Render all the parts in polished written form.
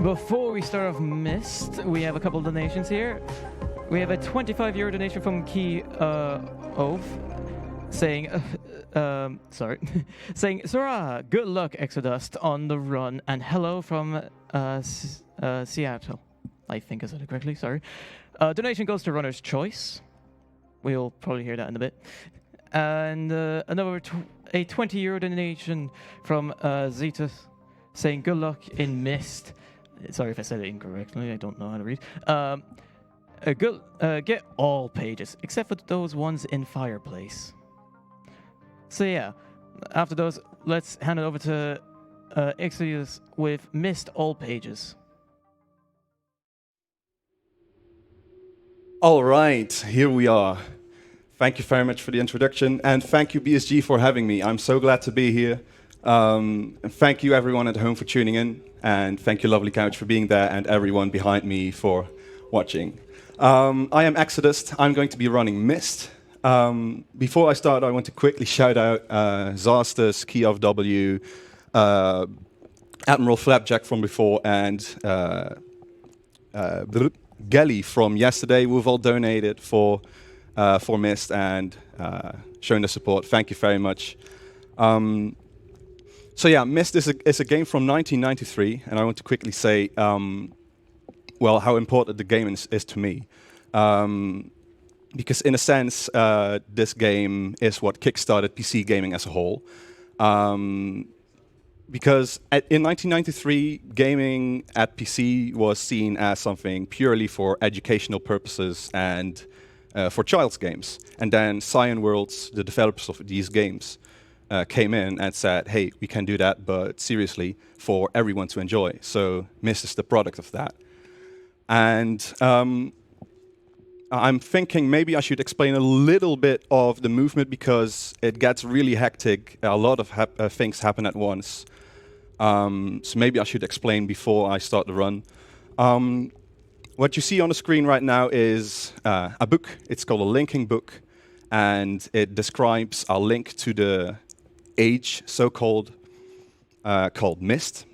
Before we start off Myst, we have a couple of donations here. We have a €25 donation from Key Ove, saying, saying, Sarah, good luck, Exodustx, on the run, and hello from Seattle. I think I said it correctly, sorry. Donation goes to Runner's Choice. We'll probably hear that in a bit. And another a €20 donation from Zetus, saying good luck in Myst. Sorry if I said it incorrectly, I don't know how to read. Get all pages, except for those ones in Fireplace. So yeah, after those, let's hand it over to Exodustx with Myst all pages. All right, here we are. Thank you very much for the introduction, and thank you BSG for having me. I'm so glad to be here. And thank you everyone at home for tuning in, and thank you Lovely Couch for being there, and everyone behind me for watching. I am Exodustx. I'm going to be running Myst. Before I start, I want to quickly shout out Zastas, Key of W, Admiral Flapjack from before, and Gelly from yesterday, who've all donated for Myst and shown their support. Thank you very much. So yeah, Myst is a game from 1993, and I want to quickly say, well, how important the game is to me. Because in a sense, this game is what kickstarted PC gaming as a whole. Because in 1993, gaming at PC was seen as something purely for educational purposes and for child's games. And then Cyan Worlds, the developers of these games, came in and said, hey, we can do that, but seriously, for everyone to enjoy. So Myst is the product of that. And I'm thinking maybe I should explain a little bit of the movement because it gets really hectic. A lot of things happen at once. So maybe I should explain before I start the run. What you see on the screen right now is a book. It's called a linking book, and it describes a link to the age, so-called, called Myst.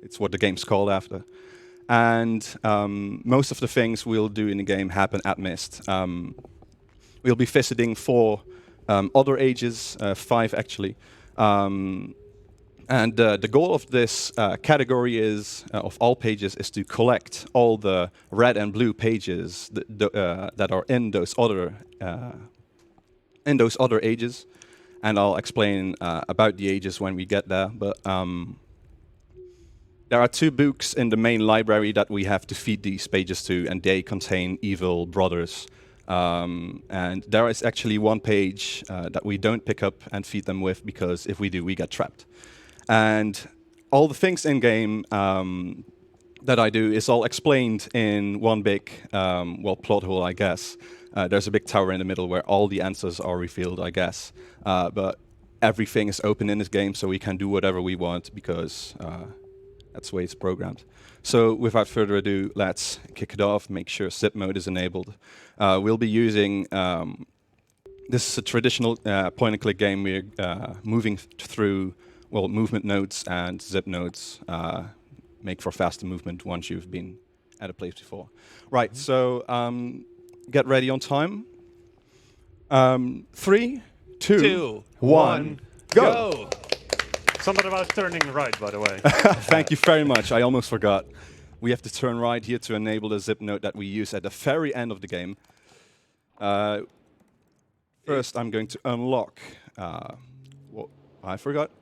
It's what the game's called after. And most of the things we'll do in the game happen at Myst. We'll be visiting 4 other ages, 5 actually. And the goal of this category is, of all pages, is to collect all the red and blue pages that are in those other ages. And I'll explain about the ages when we get there. But there are 2 books in the main library that we have to feed these pages to, and they contain evil brothers. And there is actually 1 page that we don't pick up and feed them with, because if we do, we get trapped. And all the things in-game that I do is all explained in 1 big, well, plot hole, I guess. There's a big tower in the middle where all the answers are revealed, I guess. But everything is open in this game, so we can do whatever we want, because that's the way it's programmed. So without further ado, let's kick it off, make sure zip mode is enabled. We'll be using, this is a traditional point-and-click game. We're moving through, well, movement nodes and zip nodes make for faster movement once you've been at a place before. Right, so get ready on time. 3, 2, 1, go! Something about turning right, by the way. Thank you very much. I almost forgot. We have to turn right here to enable the zip node that we use at the very end of the game. First, I'm going to unlock. What I forgot.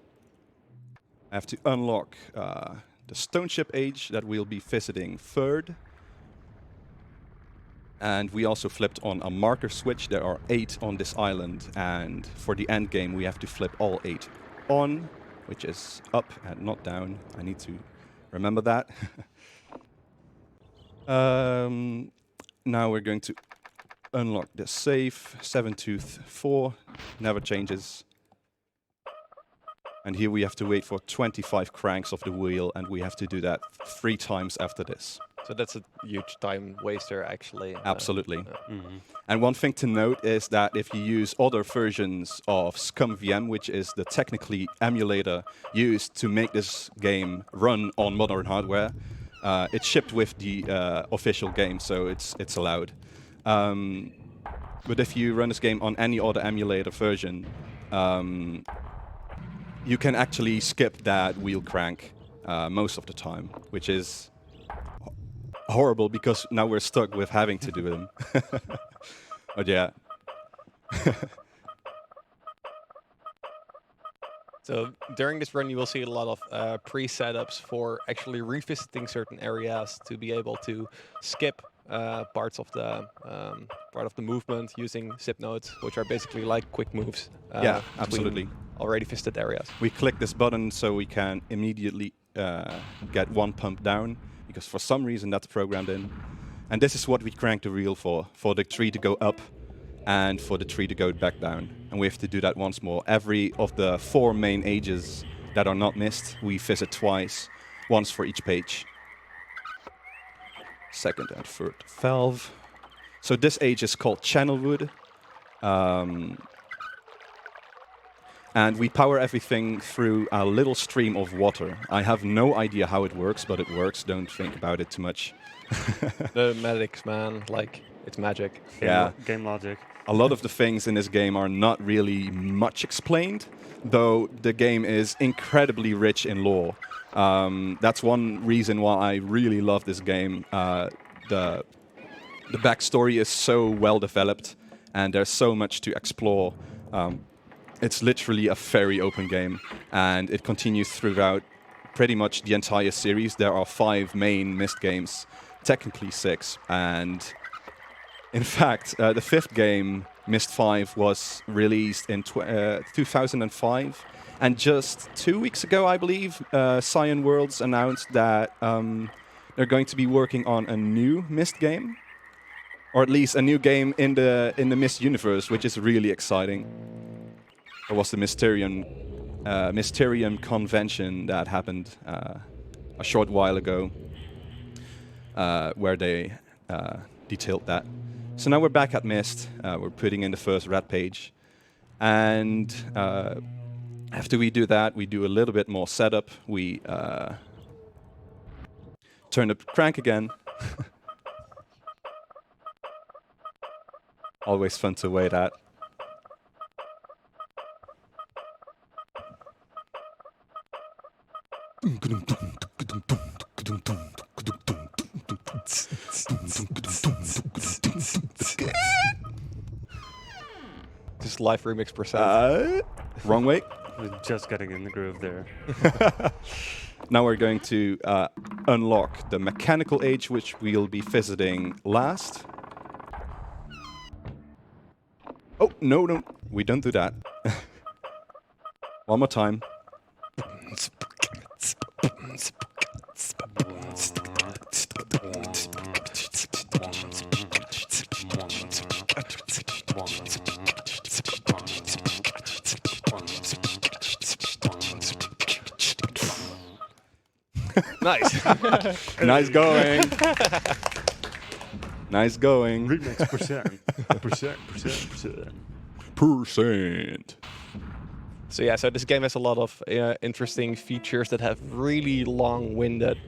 I have to unlock the stone ship age that we'll be visiting third. And we also flipped on a marker switch. There are 8 on this island, and for the end game we have to flip all 8 on, which is up and not down. I need to remember that. Now we're going to unlock the safe, 7-tooth 4, never changes. And here we have to wait for 25 cranks of the wheel, and we have to do that 3 times after this. So that's a huge time waster, actually. Absolutely. And one thing to note is that if you use other versions of ScumVM, which is the technically emulator used to make this game run on modern hardware, it's shipped with the official game, so it's allowed. But if you run this game on any other emulator version, you can actually skip that wheel crank most of the time, which is horrible because now we're stuck with having to do them. But yeah. So during this run, you will see a lot of pre-setups for actually revisiting certain areas to be able to skip parts of the movement using zip nodes, which are basically like quick moves. Yeah, between absolutely. Already visited areas. We click this button so we can immediately get one pump down, because for some reason that's programmed in. And this is what we crank the reel for the tree to go up and for the tree to go back down. And we have to do that once more. Every of the 4 main ages that are not missed, we visit twice, once for each page. Second and third valve. So this age is called Channelwood. And we power everything through a little stream of water. I have no idea how it works, but it works. Don't think about it too much. The medics, man, like, it's magic. Yeah. Game logic. A lot of the things in this game are not really much explained, though the game is incredibly rich in lore. That's one reason why I really love this game. The backstory is so well developed, and there's so much to explore. It's literally a very open game, and it continues throughout pretty much the entire series. There are 5 main Myst games, technically 6, and in fact, the 5th game, Myst 5, was released in 2005, and just 2 weeks ago, I believe, Cyan Worlds announced that they're going to be working on a new Myst game, or at least a new game in the Myst universe, which is really exciting. There was the Mysterium convention that happened a short while ago, where they detailed that. So now we're back at Myst. We're putting in the first red page, and after we do that, we do a little bit more setup. We turn the crank again. Always fun to wait at. Just live remix percent. Wrong way. We're just getting in the groove there. Now we're going to unlock the mechanical age, which we'll be visiting last. Oh, no, we don't do that. One more time. Nice. Nice going. Nice going. Remix percent. So yeah, so this game has a lot of interesting features that have really long-winded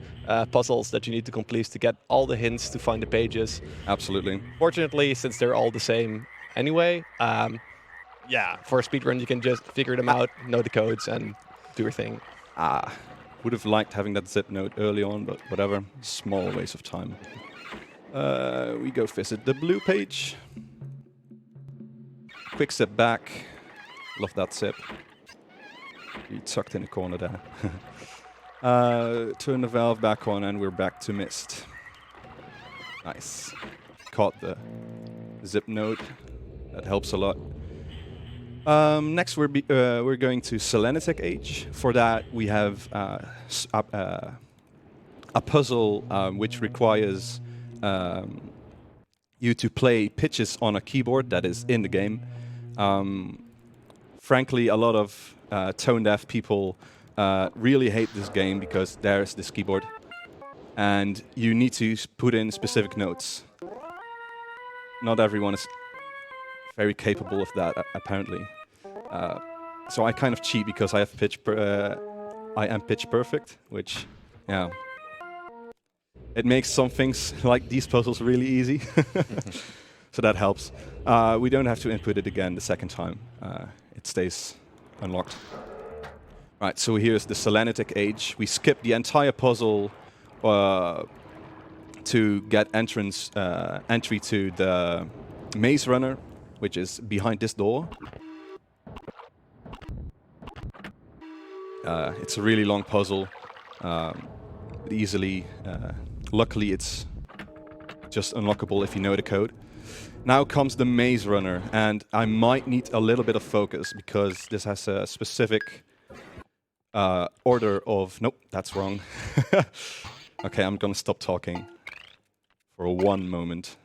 puzzles that you need to complete to get all the hints to find the pages. Absolutely. Fortunately, since they're all the same anyway, yeah, for a speedrun you can just figure them out, know the codes, and do your thing. Would have liked having that zip node early on, but whatever. Small waste of time. We go visit the blue page. Quick step back. Love that zip. You tucked in the corner there. Turn the valve back on and we're back to Myst. Nice. Caught the zip node. That helps a lot. Next we're going to Selenitech Age. For that we have a puzzle which requires you to play pitches on a keyboard that is in the game. Frankly, a lot of tone-deaf people really hate this game because there's this keyboard. and you need to put in specific notes. Not everyone is very capable of that, apparently. So I kind of cheat because I have I am pitch perfect, which, yeah, it makes some things like these puzzles really easy. So that helps. We don't have to input it again the second time. It stays unlocked. Right, so here's the Selenitic Age. We skip the entire puzzle to get entry to the Maze Runner, which is behind this door. It's a really long puzzle. Luckily, it's just unlockable if you know the code. Now comes the Maze Runner, and I might need a little bit of focus because this has a specific order of... Nope, that's wrong. Okay, I'm gonna stop talking for one moment.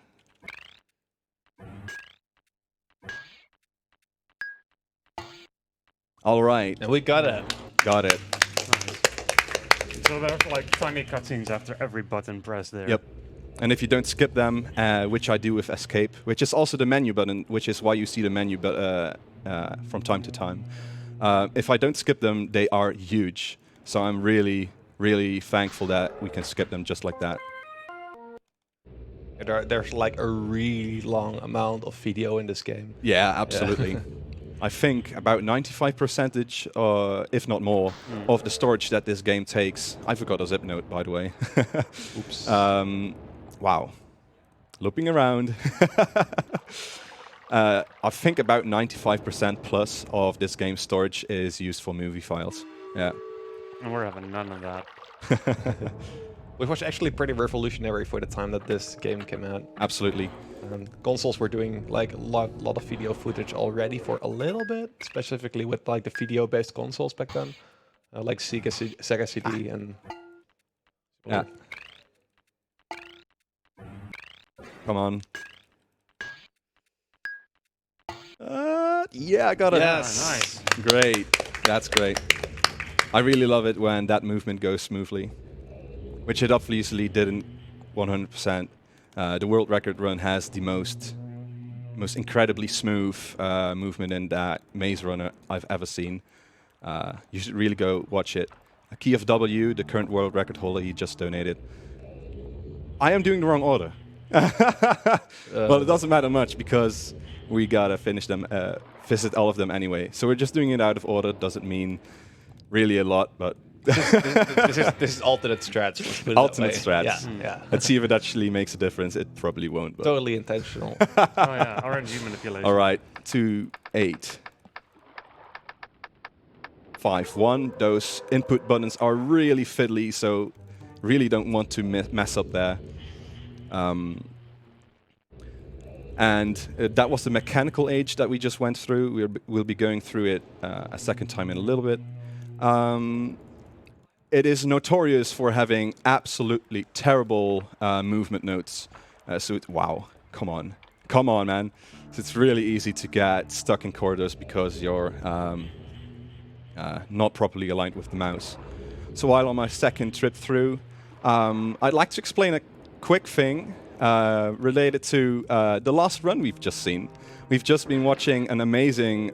All right. And we got it. Got it. So there's like tiny cutscenes after every button press there. Yep. And if you don't skip them, which I do with escape, which is also the menu button, which is why you see the menu from time to time. If I don't skip them, they are huge. So I'm really, really thankful that we can skip them just like that. There's like a really long amount of video in this game. Yeah, absolutely. Yeah. I think about 95%, if not more, of the storage that this game takes. I forgot a zip note, by the way. Oops. Wow. Looping around. I think about 95% plus of this game's storage is used for movie files. Yeah. And we're having none of that. Which was actually pretty revolutionary for the time that this game came out. Absolutely. Consoles were doing like a lot of video footage already for a little bit, specifically with like the video-based consoles back then, like Sega CD and. Yeah. Come on. Yeah, I got it. Yes. Nice. Great. That's great. I really love it when that movement goes smoothly, which it obviously didn't 100%. The world record run has the most incredibly smooth movement in that Maze Runner I've ever seen. You should really go watch it. Key of W, the current world record holder, he just donated. I am doing the wrong order. Well, it doesn't matter much because we gotta finish them, visit all of them anyway. So we're just doing it out of order. Doesn't mean really a lot, but this is alternate strats. Alternate strats. Yeah, yeah. Let's see if it actually makes a difference. It probably won't. But Totally intentional. Oh yeah, RNG manipulation. all right, 2, 8, 5, 1. Those input buttons are really fiddly, so really don't want to mess up there. And that was the mechanical age that we just went through. We'll be going through it a second time in a little bit. It is notorious for having absolutely terrible movement notes. Wow, come on, man. So it's really easy to get stuck in corridors because you're not properly aligned with the mouse. So while on my second trip through, I'd like to explain a quick thing related to the last run we've just seen. We've just been watching an amazing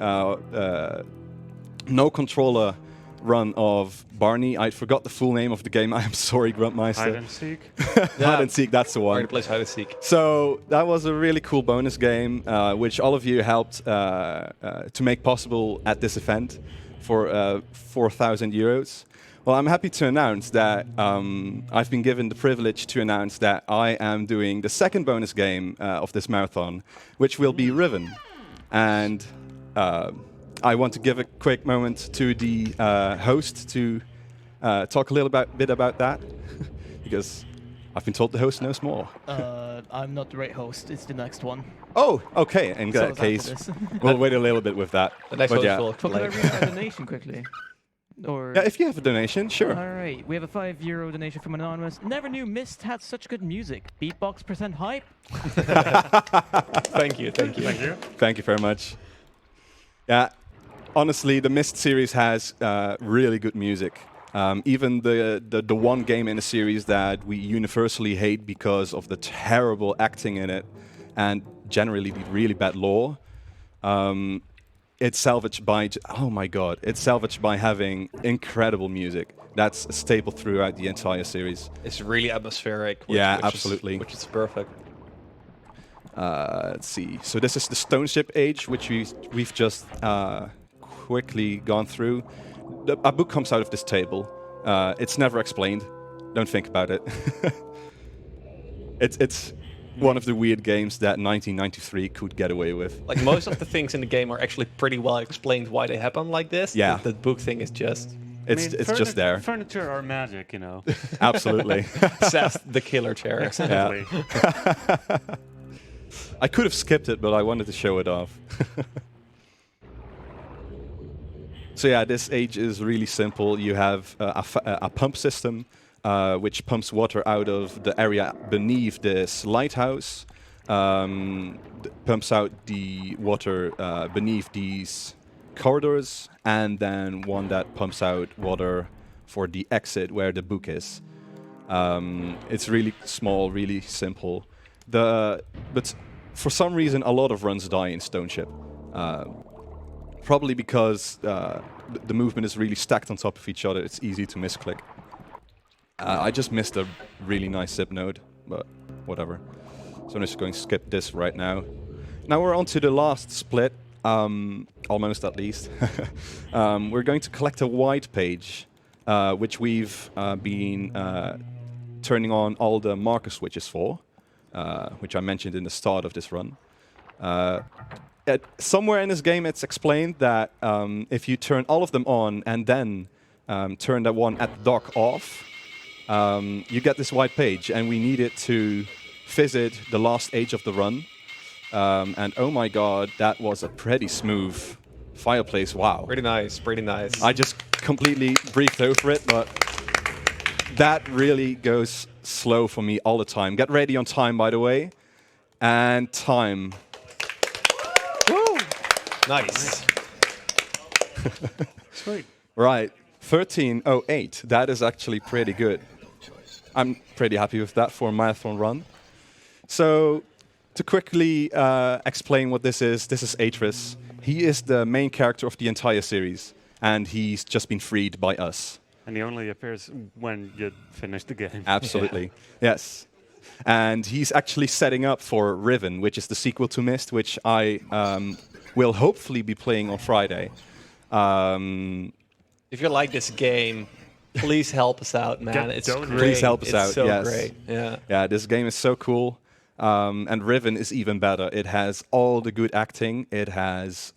no controller run of Barney. I forgot the full name of the game. I am sorry, Gruntmeister. Hide and seek. Hide and seek, that's the one. Barney plays hide and seek. So that was a really cool bonus game, which all of you helped to make possible at this event for 4,000 euros. Well, I'm happy to announce that I've been given the privilege to announce that I am doing the second bonus game of this marathon, which will be Riven. And I want to give a quick moment to the host to talk a little bit about that, because I've been told the host knows more. I'm not the right host. It's the next one. Oh, okay. In that case, we'll wait a little bit with that. The next but one will Can I read a donation quickly? Or yeah, if you have a donation, sure. all right, we have a €5 donation from Anonymous. Never knew Myst had such good music. Beatbox % hype. Thank you. Thank you. Thank you very much. Yeah, honestly, the Myst series has really good music. Even the one game in the series that we universally hate because of the terrible acting in it and generally the really bad lore, it's salvaged by, oh my god, it's salvaged by having incredible music. That's a staple throughout the entire series. It's really atmospheric. Yeah, absolutely. Which is perfect. Let's see. So this is the Stone Ship Age, which we've just quickly gone through. A book comes out of this table. It's never explained. Don't think about it. It's one of the weird games that 1993 could get away with. Like most of the things in the game are actually pretty well explained why they happen like this. Yeah. The book thing is just It's just there. Furniture or magic, you know. Absolutely. says the killer chair. Exactly. I could have skipped it, but I wanted to show it off. So yeah, this age is really simple. You have a pump system, which pumps water out of the area beneath this lighthouse, pumps out the water beneath these corridors, and then one that pumps out water for the exit where the book is. It's really small, really simple. But for some reason, a lot of runs die in Stone Ship. Probably because the movement is really stacked on top of each other. It's easy to misclick. I just missed a really nice zip node, but whatever. So I'm just going to skip this right now. Now we're on to the last split, almost at least. We're going to collect a white page, which we've been turning on all the marker switches for, which I mentioned in the start of this run. Somewhere in this game it's explained that if you turn all of them on and then turn that one at the dock off, you get this white page, and we need it to visit the last age of the run. And oh my god, that was a pretty smooth fireplace, wow. Pretty nice, pretty nice. I just completely breathed over it, but that really goes slow for me all the time. Get ready on time, by the way. And time. Woo! Nice. Sweet. Right, 13:08. That is actually pretty good. I'm pretty happy with that for a marathon run. So, to quickly explain what this is Atris. He is the main character of the entire series, and he's just been freed by us. And he only appears when you finish the game. Absolutely, yes. And he's actually setting up for Riven, which is the sequel to Myst, which I will hopefully be playing on Friday. If you like this game, please help us out, man. It's donated. great. Please help us it's out, so yes. great. Yeah. Yeah, this game is so cool. And Riven is even better. It has all the good acting. It has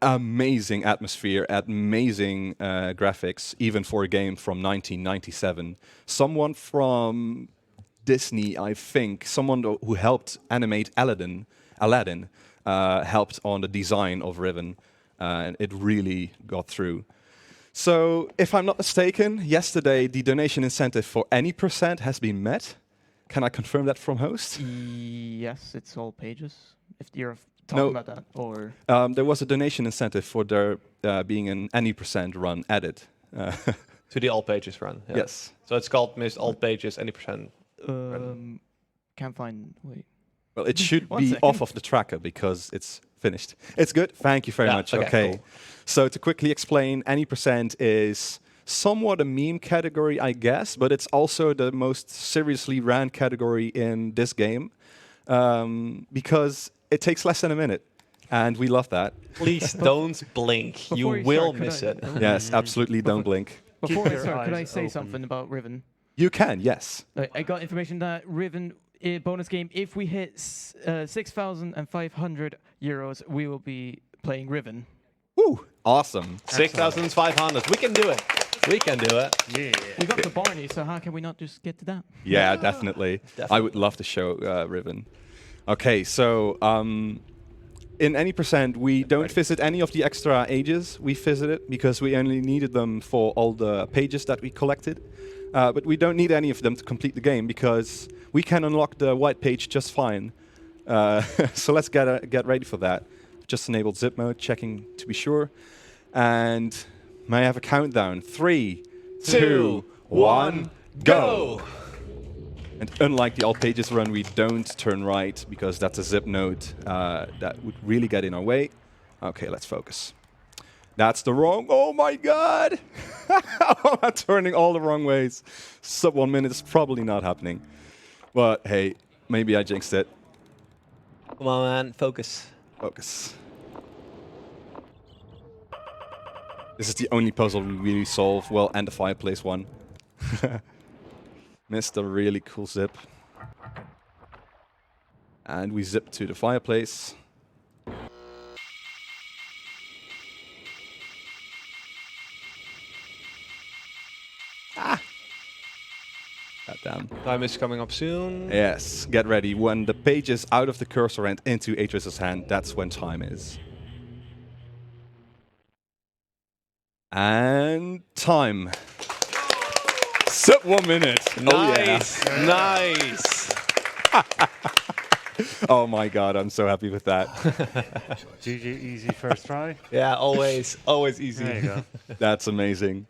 amazing atmosphere, amazing graphics, even for a game from 1997. Someone from Disney, I think, someone who helped animate Aladdin, helped on the design of Riven, and it really got through. So, if I'm not mistaken, yesterday the donation incentive for any % has been met. Can I confirm that from host? Yes, it's all pages. If you're talking about that, or There was a donation incentive for there being an any % run added. To the all pages run. Yeah. Yes. So it's called Myst all pages, any %. can't find. Wait. Well, it should One be second. off of the tracker because it's finished. It's good. Thank you very Yeah, much. okay, Okay. cool. So to quickly explain, any % is somewhat a meme category, I guess, but it's also the most seriously ran category in this game because it takes less than a minute, and we love that. Please don't blink. You Before you will start, could miss I- it. Yes, absolutely. Don't blink. Before Keep I your start, could I eyes say open. something about Riven? You can, yes. I got information that Riven bonus game. If we hit 6,500 euros, we will be playing Riven. Woo! Awesome. 6,500. We can do it. We can do it. Yeah. We got to Barney, so how can we not just get to that? Yeah, definitely. I would love to show Riven. Okay, so in any %, we don't visit any of the extra ages. We visit it because we only needed them for all the pages that we collected. But we don't need any of them to complete the game because we can unlock the white page just fine. So let's get ready for that. Just enabled zip mode, checking to be sure. And may I have a countdown? 3, 2, 1, go! And unlike the all pages run, we don't turn right because that's a zip node that would really get in our way. Okay, let's focus. That's the wrong. Oh my god! I'm turning all the wrong ways. Sub 1 minute is probably not happening. But hey, maybe I jinxed it. Come on, man. Focus. Focus. This is the only puzzle we really solve. Well, and the fireplace one. Missed a really cool zip. And we zip to the fireplace. Ah! Goddamn. Time is coming up soon. Yes, get ready. When the page is out of the cursor and into Atreus' hand, that's when time is. And time. Sub 1 minute. Nice. Oh, yeah. Nice. Oh my god, I'm so happy with that. GG, easy first try. Yeah, always easy. There you go. That's amazing.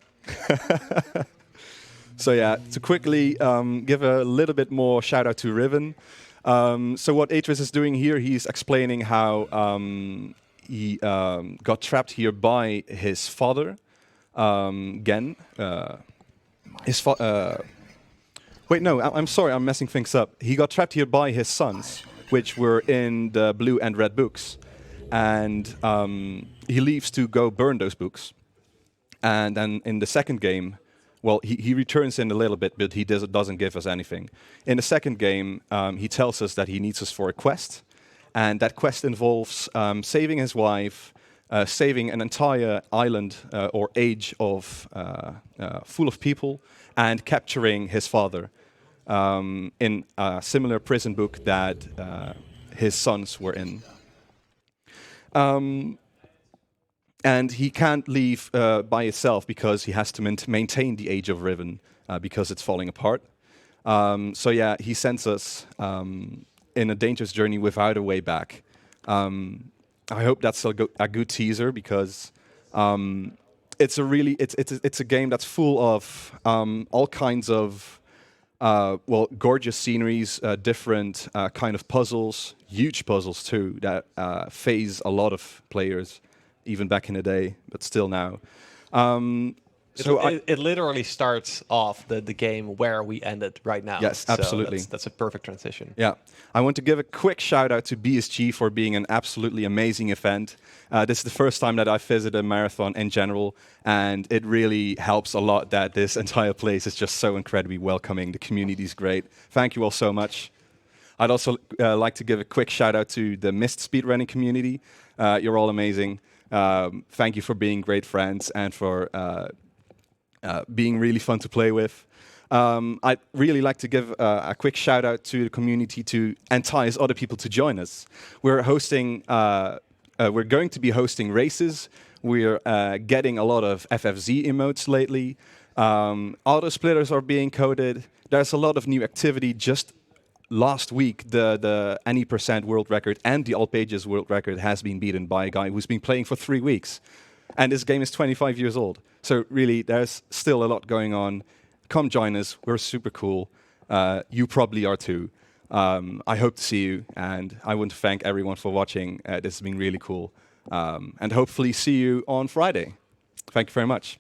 So yeah, to quickly give a little bit more shout out to Riven. So what Atreus is doing here, he's explaining how he got trapped here by his father, Gen. Wait, no, I'm sorry, I'm messing things up. He got trapped here by his sons, which were in the blue and red books. And he leaves to go burn those books. And then in the second game, well, he returns in a little bit, but he doesn't give us anything. In the second game, he tells us that he needs us for a quest. And that quest involves saving his wife, saving an entire island or age of full of people, and capturing his father in a similar prison book that his sons were in. And he can't leave by himself because he has to maintain the Age of Riven because it's falling apart. So yeah, he sends us in a dangerous journey without a way back. I hope that's a good teaser because it's a game that's full of all kinds of well, gorgeous sceneries, different kind of puzzles, huge puzzles too that phase a lot of players. Even back in the day, but still now. It literally starts off the game where we ended right now. Yes, absolutely. So that's a perfect transition. Yeah. I want to give a quick shout out to BSG for being an absolutely amazing event. This is the first time that I've visited a marathon in general, and it really helps a lot that this entire place is just so incredibly welcoming. The community is great. Thank you all so much. I'd also like to give a quick shout out to the Myst speedrunning community. You're all amazing. Thank you for being great friends and for being really fun to play with. I'd really like to give a quick shout out to the community to entice other people to join us. We're hosting, we're going to be hosting races. We're getting a lot of FFZ emotes lately. Auto splitters are being coded. There's a lot of new activity. Just last week, the any % world record and the all pages world record has been beaten by a guy who's been playing for 3 weeks. And this game is 25 years old. So really, there's still a lot going on. Come join us. We're super cool. You probably are too. I hope to see you. And I want to thank everyone for watching. This has been really cool. And hopefully see you on Friday. Thank you very much.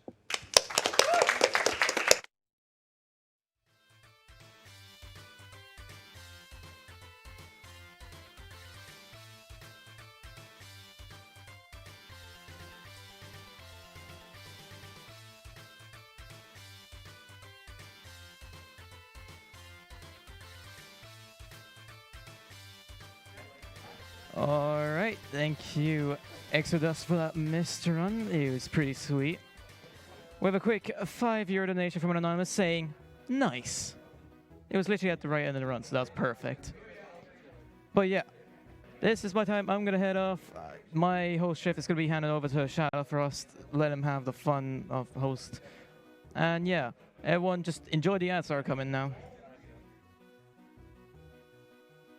Alright, thank you, Exodustx, for that Myst run. It was pretty sweet. We have a quick €5 donation from an anonymous saying, nice. It was literally at the right end of the run, so that's perfect. But yeah, this is my time. I'm going to head off. My host shift is going to be handed over to Shadow for us. Let him have the fun of host. And yeah, everyone just enjoy the ads that are coming now.